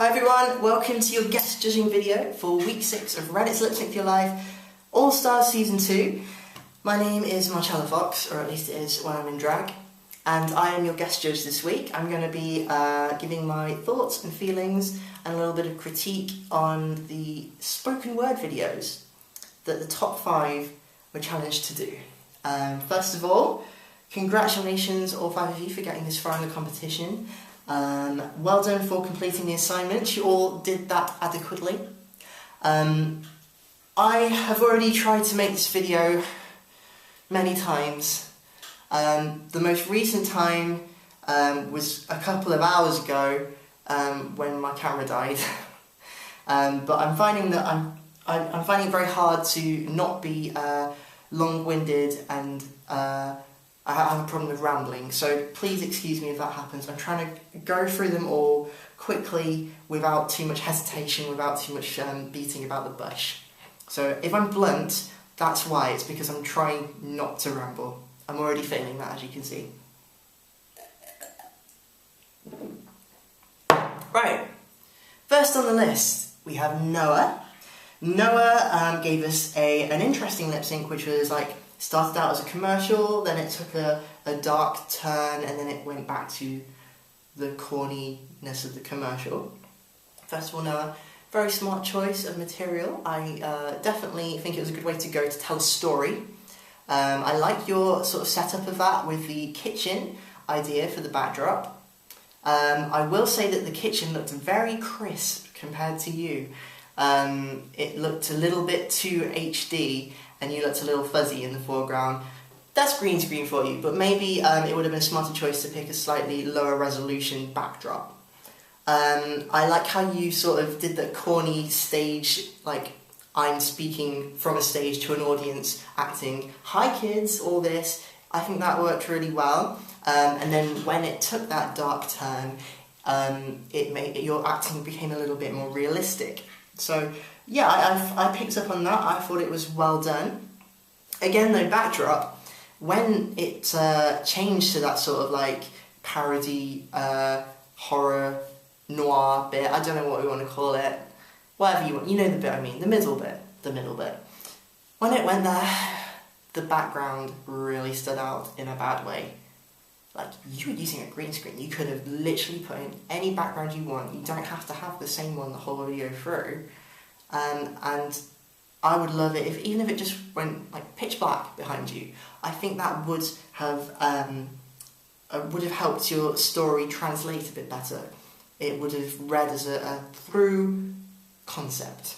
Hi everyone, welcome to your guest judging video for week 6 of Reddit's Lip Sync for Your Life All Stars Season 2. My name is Marcella Fox, or at least it is when I'm in drag, and I am your guest judge this week. I'm going to be giving my thoughts and feelings and a little bit of critique on the spoken word videos that the top 5 were challenged to do. First of all, congratulations all 5 of you for getting this far in the competition. Well done for completing the assignment. You all did that adequately. I have already tried to make this video many times. The most recent time was a couple of hours ago when my camera died. But I'm finding that I'm finding it very hard to not be long-winded, and I have a problem with rambling, so please excuse me if that happens. I'm trying to go through them all quickly without too much hesitation, without too much beating about the bush. So if I'm blunt, that's why. It's because I'm trying not to ramble. I'm already failing that, as you can see. Right, first on the list we have Noah. Noah gave us an interesting lip sync, which was like, started out as a commercial, then it took a dark turn, and then it went back to the corniness of the commercial. First of all, Noah, very smart choice of material. I definitely think it was a good way to go to tell a story. I like your sort of setup of that with the kitchen idea for the backdrop. I will say that the kitchen looked very crisp compared to you. It looked a little bit too HD, and you looked a little fuzzy in the foreground. That's green screen for you, but maybe it would have been a smarter choice to pick a slightly lower resolution backdrop. I like how you sort of did the corny stage, like I'm speaking from a stage to an audience, acting, hi kids, all this. I think that worked really well. And then when it took that dark turn, your acting became a little bit more realistic. So yeah, I picked up on that. I thought it was well done. Again though, backdrop, when it changed to that sort of like parody, horror, noir bit, I don't know what we want to call it, whatever you want, you know the bit I mean, the middle bit. When it went there, the background really stood out in a bad way. Like, you were using a green screen, you could have literally put in any background you want. You don't have to have the same one the whole video through. And I would love it even if it just went like pitch black behind you. I think that would have helped your story translate a bit better. It would have read as a through concept.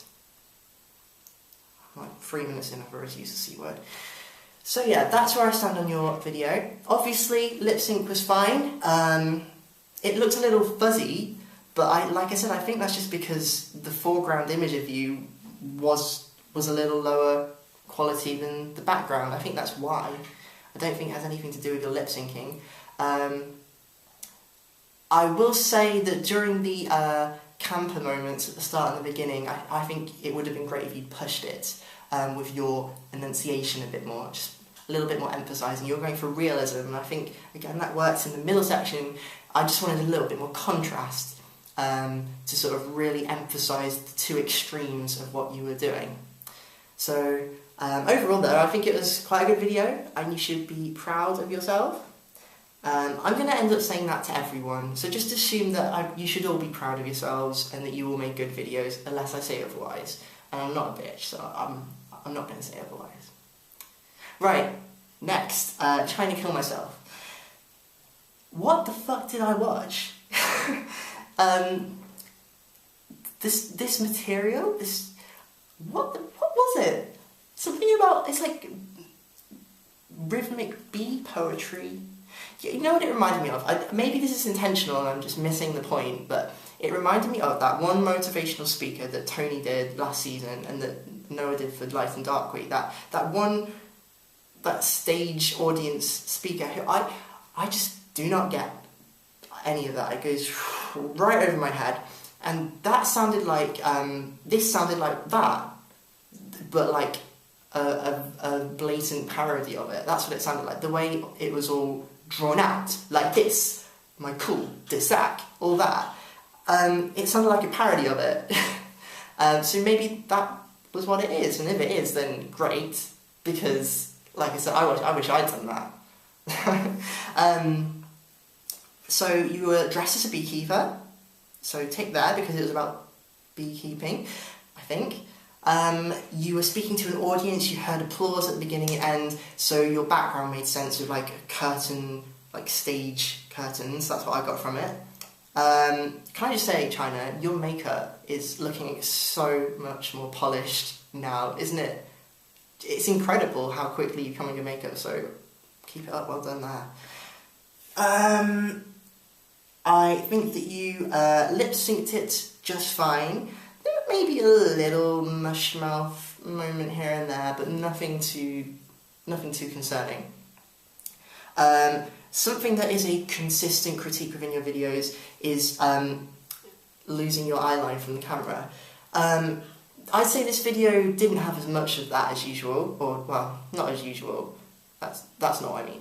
Like 3 minutes in, I've already used the C word. So yeah, that's where I stand on your video. Obviously, lip sync was fine. It looked a little fuzzy, but like I said, I think that's just because the foreground image of you was a little lower quality than the background. I think that's why. I don't think it has anything to do with your lip syncing. I will say that during the camper moments at the start and the beginning, I think it would have been great if you pushed it with your enunciation a bit more, just a little bit more emphasising. You're going for realism, and I think, again, that works in the middle section. I just wanted a little bit more contrast to sort of really emphasise the two extremes of what you were doing. So overall though, I think it was quite a good video, and you should be proud of yourself. I'm going to end up saying that to everyone, so just assume that you should all be proud of yourselves and that you all make good videos, unless I say otherwise. And I'm not a bitch, so I'm not going to say otherwise. Right, next, trying to kill myself. What the fuck did I watch? This material, what was it? Something about, it's like rhythmic bee poetry. You know what it reminded me of? Maybe this is intentional and I'm just missing the point, but it reminded me of that one motivational speaker that Tony did last season and that Noah did for Light and Dark Week. That stage audience speaker who I just do not get any of that. It goes right over my head. And that sounded like, this sounded like that, but like a blatant parody of it. That's what it sounded like. The way it was all drawn out, like this, my cool, this, that, all that. it sounded like a parody of it. So maybe that was what it is, and if it is, then great, because, like I said, I wish I'd done that. So you were dressed as a beekeeper, so tick there, because it was about beekeeping, I think. You were speaking to an audience, you heard applause at the beginning and end, so your background made sense with like a curtain, like stage curtains, that's what I got from it. Can I just say, China, your makeup is looking so much more polished now, isn't it? It's incredible how quickly you come on your makeup, so keep it up, well done there. I think that you lip-synced it just fine. There may be a little mush mouth moment here and there, but nothing too concerning. Something that is a consistent critique within your videos is losing your eyeline from the camera. I'd say this video didn't have as much of that as usual, or, well, not as usual, that's not what I mean.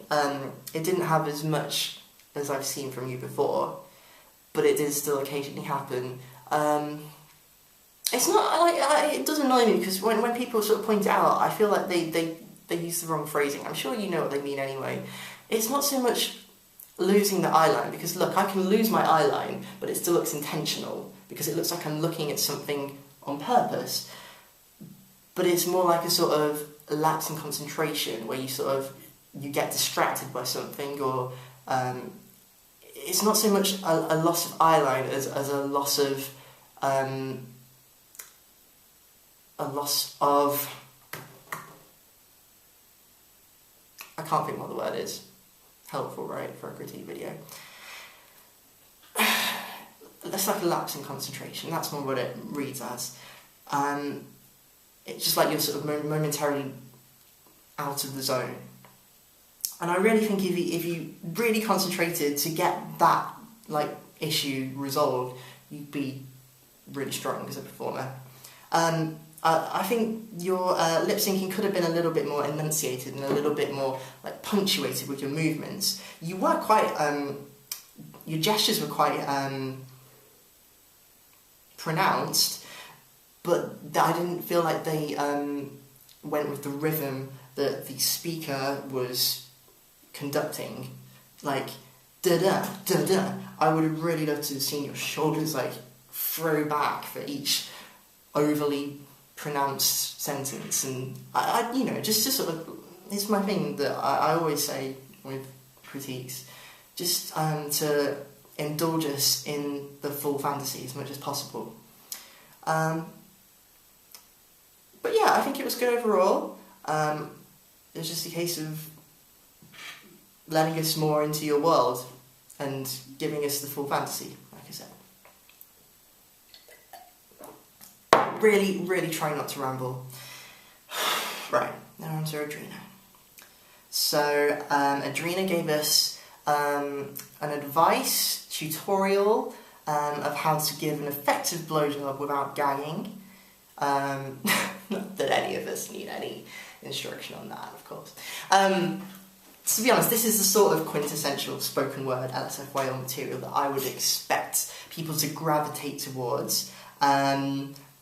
It didn't have as much as I've seen from you before, but it did still occasionally happen. It's not, like, it does annoy me, because when people sort of point it out, I feel like they use the wrong phrasing. I'm sure you know what they mean anyway. It's not so much losing the eyeline, because look, I can lose my eyeline, but it still looks intentional, because it looks like I'm looking at something on purpose. But it's more like a sort of lapse in concentration, where you get distracted by something, or it's not so much a loss of eyeline as a loss of I can't think what the word is. Helpful, right, for a critique video. It's like a lapse in concentration, that's more what it reads as. It's just like you're sort of momentarily out of the zone. And I really think if you really concentrated to get that issue resolved, you'd be really strong as a performer. I think your lip syncing could have been a little bit more enunciated and a little bit more punctuated with your movements. You were quite, your gestures were quite pronounced, but I didn't feel like they went with the rhythm that the speaker was conducting. Like, da-da, da-da. I would have really loved to have seen your shoulders throw back for each overly pronounced sentence, and I just to sort of, it's my thing that I always say with critiques, just to indulge us in the full fantasy as much as possible. But yeah, I think it was good overall. It was just a case of letting us more into your world and giving us the full fantasy, like I said. Really, really try not to ramble. Right, now on to Adrina. So, Adrina gave us an advice tutorial of how to give an effective blowjob without gagging. Not that any of us need any instruction on that, of course. To be honest, this is the sort of quintessential spoken word LSFYL material that I would expect people to gravitate towards.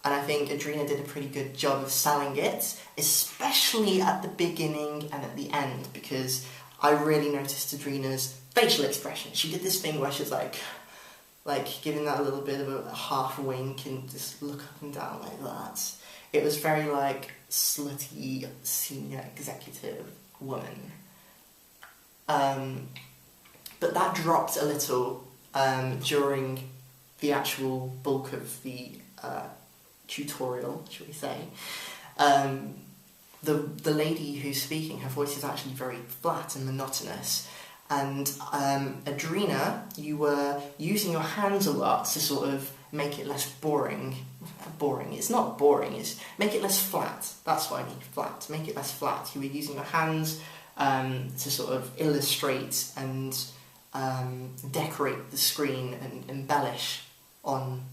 And I think Adrina did a pretty good job of selling it, especially at the beginning and at the end, because I really noticed Adrina's facial expression. She did this thing where she's like giving that a little bit of a half wink and just look up and down like that. It was very slutty senior executive woman. But that dropped a little during the actual bulk of the tutorial, shall we say. The lady who's speaking, her voice is actually very flat and monotonous, and Adrina, you were using your hands a lot to sort of make it less boring. It's not boring, it's make it less flat. That's what I mean, flat. Make it less flat. You were using your hands to sort of illustrate and decorate the screen and embellish on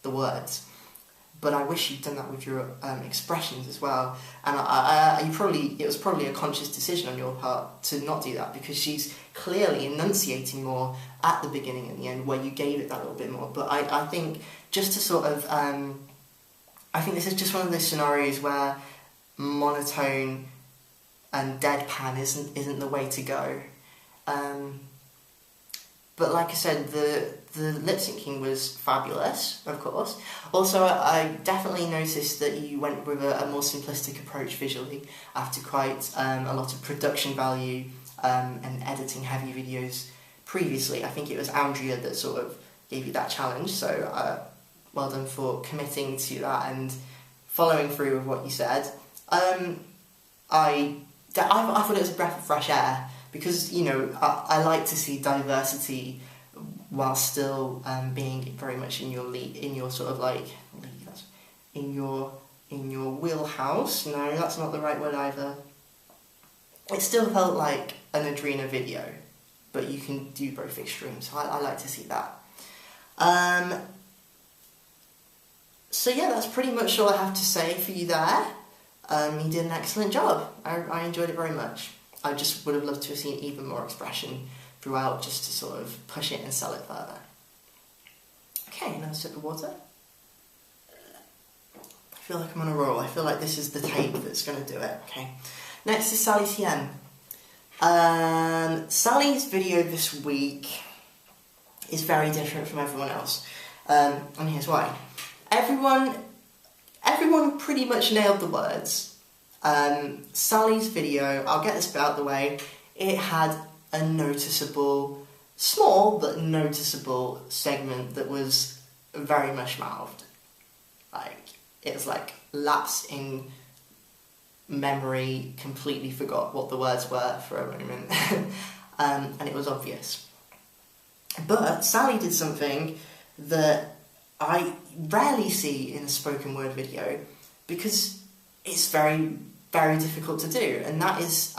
the words. But I wish you'd done that with your expressions as well. And it was probably a conscious decision on your part to not do that, because she's clearly enunciating more at the beginning and the end, where you gave it that little bit more. But I think just to sort of, I think this is just one of those scenarios where monotone and deadpan isn't the way to go. But like I said, the lip syncing was fabulous, of course. Also, I definitely noticed that you went with a more simplistic approach visually after quite a lot of production value and editing heavy videos previously. I think it was Andrea that sort of gave you that challenge, so well done for committing to that and following through with what you said. I thought it was a breath of fresh air, because, you know, I like to see diversity while still being very much in your sort of like in your wheelhouse. No, that's not the right word either. It still felt like an Adrena video, but you can do both extremes. So I like to see that. So yeah, that's pretty much all I have to say for you there. You did an excellent job. I enjoyed it very much. I just would have loved to have seen even more expression throughout, just to sort of push it and sell it further. Okay, another sip of water. I feel like I'm on a roll. I feel like this is the tape that's going to do it. Okay. Next is Sally TM. Sally's video this week is very different from everyone else. And here's why. Everyone pretty much nailed the words. Sally's video, I'll get this bit out of the way, it had a noticeable, small but noticeable segment that was very much mouthed. Like, it was like lapse in memory, completely forgot what the words were for a moment, and it was obvious. But Sally did something that I rarely see in a spoken word video, because it's very, very difficult to do, and that is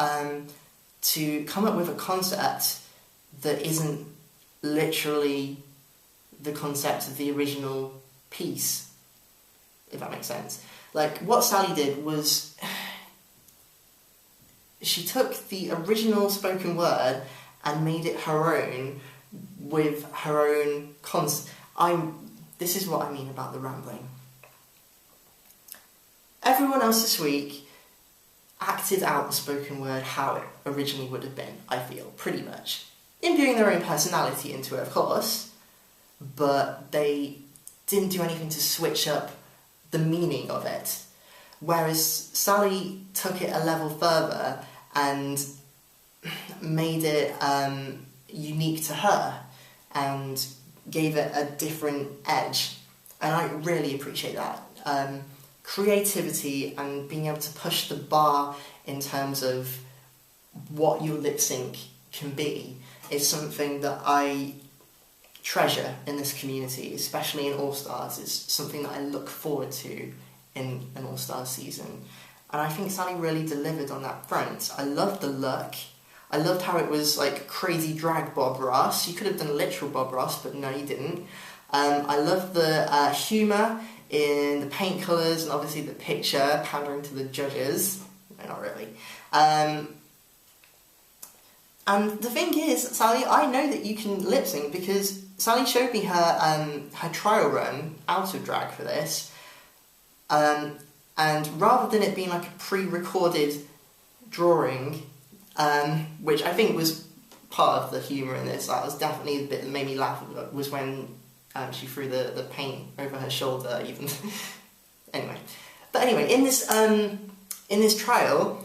to come up with a concept that isn't literally the concept of the original piece, if that makes sense. Like, what Sally did was she took the original spoken word and made it her own with her own concept. This is what I mean about the rambling. Everyone else this week acted out the spoken word how it originally would have been, I feel, pretty much. Imbuing their own personality into it, of course, but they didn't do anything to switch up the meaning of it. Whereas Sally took it a level further and made it unique to her and gave it a different edge. And I really appreciate that. Creativity and being able to push the bar in terms of what your lip sync can be is something that I treasure in this community, especially in All Stars. It's something that I look forward to in an All Stars season. And I think Sally really delivered on that front. I loved the look. I loved how it was like crazy drag Bob Ross. You could have done literal Bob Ross, but no, you didn't. I loved the humour in the paint colours and obviously the picture, pandering to the judges. No, not really. And the thing is, Sally, I know that you can lip sync because Sally showed me her trial run out of drag for this. And rather than it being like a pre-recorded drawing, which I think was part of the humour in this, that was definitely the bit that made me laugh, was when she threw the paint over her shoulder, even. Anyway, in this trial,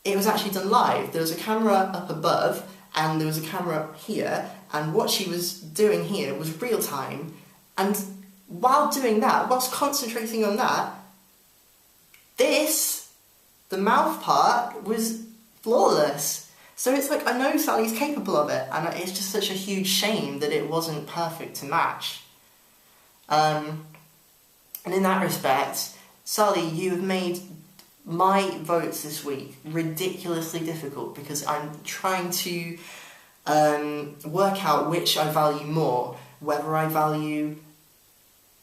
it was actually done live. There was a camera up above, and there was a camera here, and what she was doing here was real time. And while doing that, whilst concentrating on that, the mouth part was flawless. So it's like, I know Sally's capable of it, and it's just such a huge shame that it wasn't perfect to match. And in that respect, Sally, you have made my votes this week ridiculously difficult, because I'm trying to work out which I value more, whether I value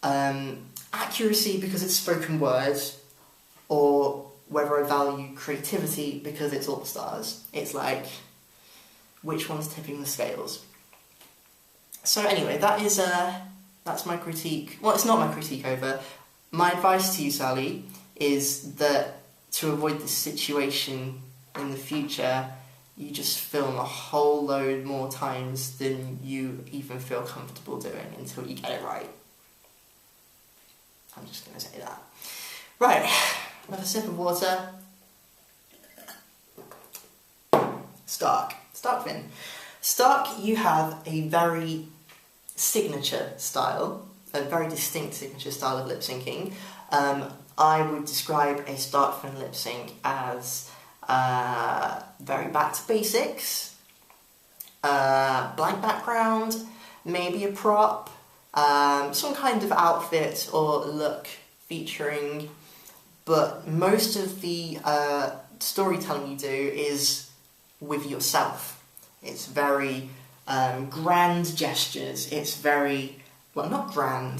accuracy because it's spoken word, or whether I value creativity because it's All Stars. It's like, which one's tipping the scales. So anyway, that's my critique. Well, it's not my critique over. My advice to you, Sally, is that to avoid this situation in the future, you just film a whole load more times than you even feel comfortable doing until you get it right. I'm just going to say that. Right, another sip of water. Stark fin. Stark, you have a very signature style, a very distinct signature style of lip syncing. I would describe a Stark fin lip sync as very back to basics, blank background, maybe a prop, some kind of outfit or look featuring, but most of the storytelling you do is with yourself. It's very grand gestures, it's very, well, not grand,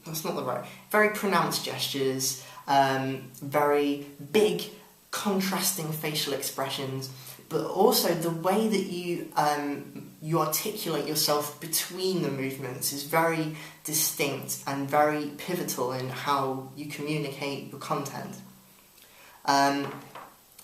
that's not the right, very pronounced gestures, very big contrasting facial expressions, but also the way that you articulate yourself between the movements is very distinct and very pivotal in how you communicate the content. I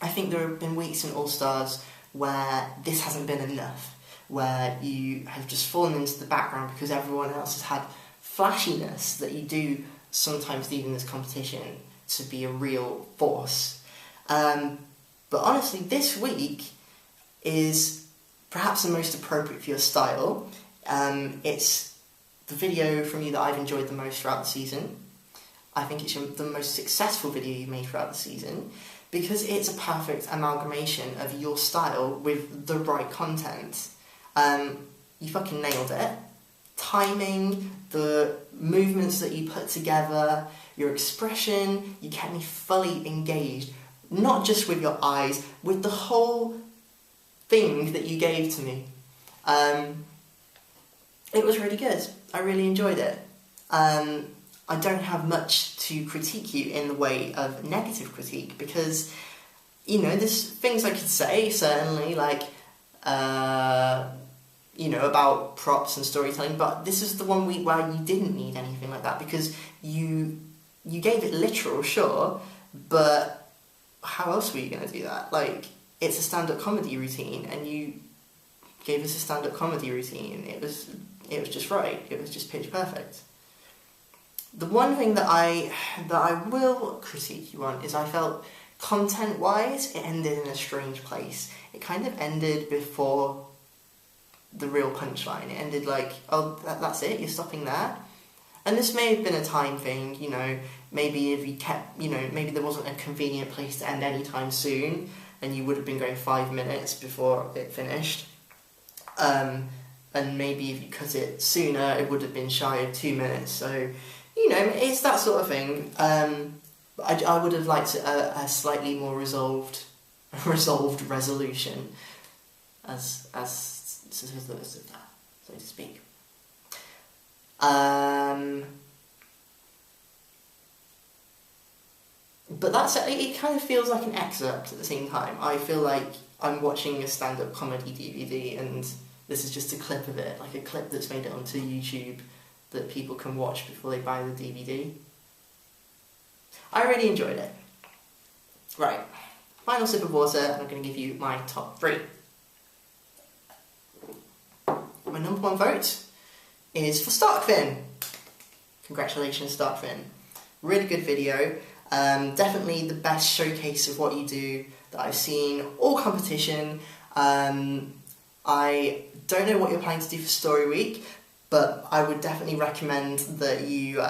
think there have been weeks in All Stars where this hasn't been enough, where you have just fallen into the background because everyone else has had flashiness that you do sometimes leave in this competition to be a real force. But honestly, this week is perhaps the most appropriate for your style. It's the video from you that I've enjoyed the most throughout the season. I think it's the most successful video you've made throughout the season because it's a perfect amalgamation of your style with the right content. You fucking nailed it. Timing, the movements that you put together, your expression, you kept me fully engaged. Not just with your eyes, with the whole thing that you gave to me. It was really good. I really enjoyed it. I don't have much to critique you in the way of negative critique because, you know, there's things I could say, certainly, like, you know, about props and storytelling, but this is the one week where you didn't need anything like that because you gave it literal, sure, but how else were you going to do that? Like, it's a stand-up comedy routine, and you gave us a stand-up comedy routine. It was just right. It was just pitch perfect. The one thing that I will critique you on is I felt content-wise it ended in a strange place. It kind of ended before the real punchline. It ended like, oh, that's it, you're stopping there? And this may have been a time thing, you know, maybe if you kept, you know, maybe there wasn't a convenient place to end anytime soon, and you would have been going 5 minutes before it finished. And maybe if you cut it sooner, it would have been shy of 2 minutes, so, you know, it's that sort of thing. I would have liked a slightly more resolved resolution, so to speak. But that's it. Kind of feels like an excerpt at the same time. I feel like I'm watching a stand-up comedy DVD, and this is just a clip of it, like a clip that's made it onto YouTube that people can watch before they buy the DVD. I really enjoyed it. Right, final sip of water, and I'm going to give you my top 3. My number 1 vote is for Stark Fin. Congratulations, Stark Fin. Really good video. Definitely the best showcase of what you do that I've seen all competition. I don't know what you're planning to do for Story Week, but I would definitely recommend that you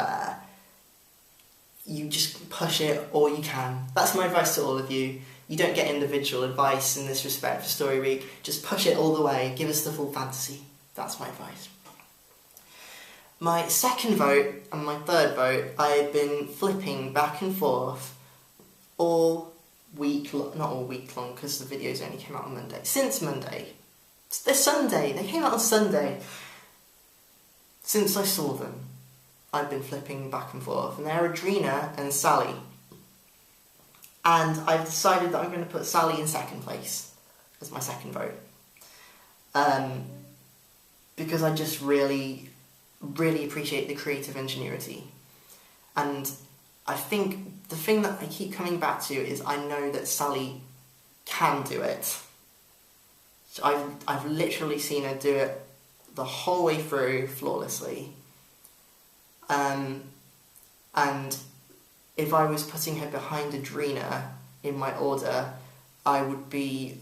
just push it all you can. That's my advice to all of you. You don't get individual advice in this respect for Story Week. Just push it all the way. Give us the full fantasy. That's my advice. My second vote and my third vote, I've been flipping back and forth all week, not all week long, because the videos only came out on Monday. Since Monday. They're Sunday. They came out on Sunday. Since I saw them, I've been flipping back and forth, and they're Adrina and Sally. And I've decided that I'm going to put Sally in second place as my second vote. because I just really, really appreciate the creative ingenuity. And I think the thing that I keep coming back to is I know that Sally can do it. So I've literally seen her do it the whole way through flawlessly. And if I was putting her behind Adrena in my order, I would be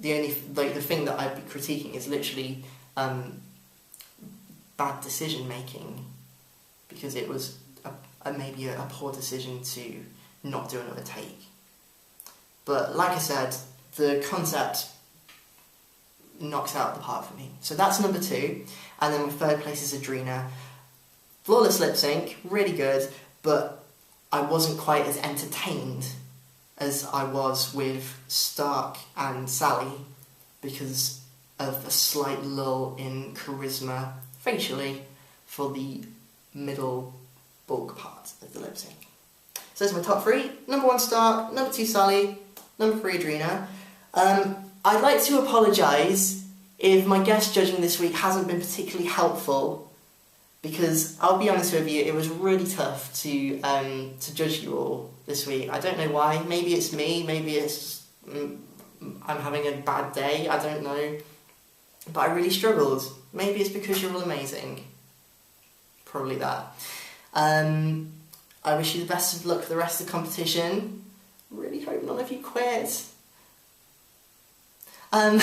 the thing that I'd be critiquing is literally bad decision making, because it was maybe a poor decision to not do another take. But like I said, the concept knocks it out of the park for me. So that's number 2, and then my third place is Adrena. Flawless lip sync, really good, but I wasn't quite as entertained as I was with Stark and Sally because of a slight lull in charisma facially for the middle bulk part of the lip sync. So those are my top 3. Number 1 Stark, number 2 Sally, number 3 Adrena. I'd like to apologise if my guest judging this week hasn't been particularly helpful, because I'll be honest with you, it was really tough to judge you all this week. I don't know why. Maybe it's me, maybe it's I'm having a bad day, I don't know. But I really struggled. Maybe it's because you're all amazing. Probably that. I wish you the best of luck for the rest of the competition. Really hope none of you quit. And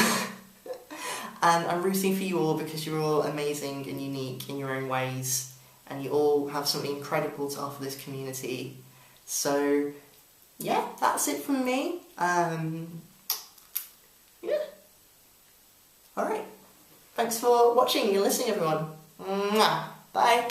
I'm rooting for you all because you're all amazing and unique in your own ways, and you all have something incredible to offer this community. So, yeah, that's it from me. Yeah. Alright. Thanks for watching and listening, everyone. Mwah. Bye.